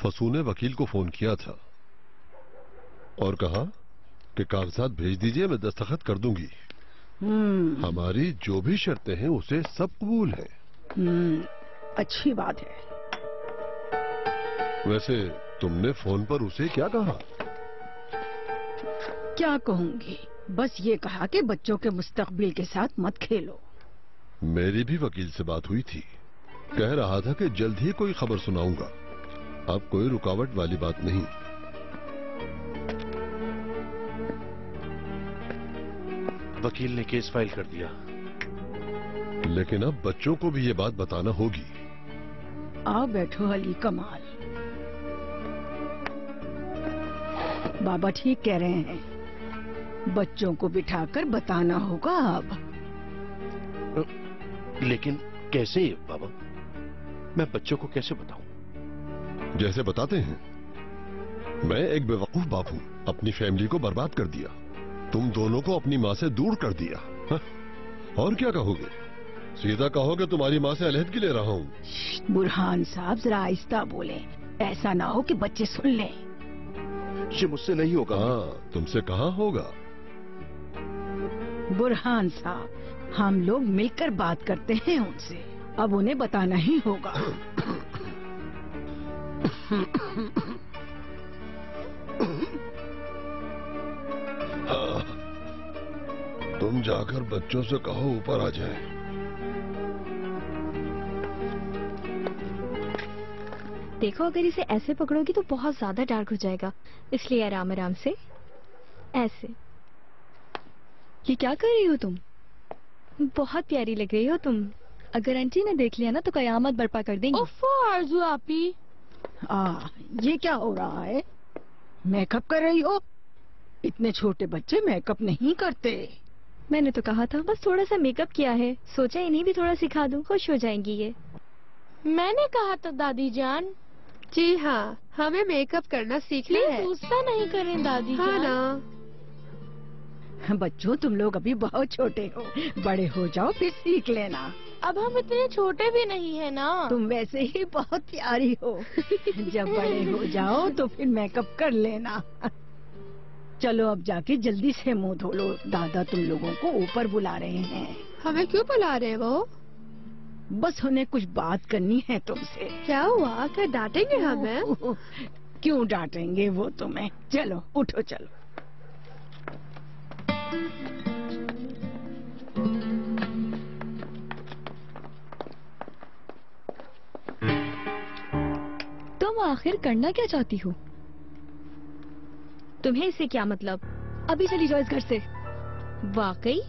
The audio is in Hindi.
फसू ने वकील को फोन किया था और कहा कि कागजात भेज दीजिए, मैं दस्तखत कर दूंगी। हमारी जो भी शर्तें हैं उसे सब कबूल है। अच्छी बात है। वैसे तुमने फोन पर उसे क्या कहा? क्या कहूंगी, बस ये कहा कि बच्चों के मुस्तकबिल के साथ मत खेलो। मेरी भी वकील से बात हुई थी, कह रहा था कि जल्द ही कोई खबर सुनाऊंगा। अब कोई रुकावट वाली बात नहीं। वकील ने केस फाइल कर दिया, लेकिन अब बच्चों को भी ये बात बताना होगी। आओ बैठो अली कमाल। बाबा ठीक कह रहे हैं, बच्चों को बिठाकर बताना होगा अब। लेकिन कैसे बाबा? मैं बच्चों को कैसे बताऊं? जैसे बताते हैं। मैं एक बेवकूफ बाप हूं, अपनी फैमिली को बर्बाद कर दिया, तुम दोनों को अपनी माँ से दूर कर दिया। हा? और क्या कहोगे? सीधा कहो कि तुम्हारी माँ से अलहदगी ले रहा हूँ। बुरहान साहब जरा आहिस्ता बोले, ऐसा ना हो कि बच्चे सुन लें। ये मुझसे नहीं होगा। हाँ, तुमसे कहाँ होगा। बुरहान साहब, हम लोग मिलकर बात करते हैं उनसे, अब उन्हें बताना ही होगा। तुम जाकर बच्चों से कहो ऊपर आ जाए। देखो, अगर इसे ऐसे पकड़ोगी तो बहुत ज्यादा डार्क हो जाएगा, इसलिए आराम आराम से ऐसे। ये क्या कर रही हो तुम? बहुत प्यारी लग रही हो तुम। अगर आंटी ने देख लिया ना तो कयामत बर्पा कर देंगी। ओफो आरजू आपी, ये क्या हो रहा है? मेकअप कर रही हो? इतने छोटे बच्चे मेकअप नहीं करते। मैंने तो कहा था, बस थोड़ा सा मेकअप किया है, सोचा इन्हें भी थोड़ा सिखा दूं, खुश हो जाएंगी ये। मैंने कहा था दादी जान। जी हाँ, हमें मेकअप करना सीखना है। गुस्सा नहीं करें दादी हाँ जान। ना। बच्चों, तुम लोग अभी बहुत छोटे हो, बड़े हो जाओ फिर सीख लेना। अब हम इतने छोटे भी नहीं है ना। तुम वैसे ही बहुत प्यारी हो। जब बड़े हो जाओ तो फिर मेकअप कर लेना। चलो अब जाके जल्दी से मुंह धो लो, दादा तुम लोगों को ऊपर बुला रहे हैं। हमें क्यों बुला रहे हैं वो? बस उन्हें कुछ बात करनी है तुमसे। क्या हुआ, क्या डांटेंगे हमें? क्यों डांटेंगे वो तुम्हें? चलो उठो चलो। तुम आखिर करना क्या चाहती हो? तुम्हें इससे क्या मतलब? अभी चली जाओ इस घर से। वाकई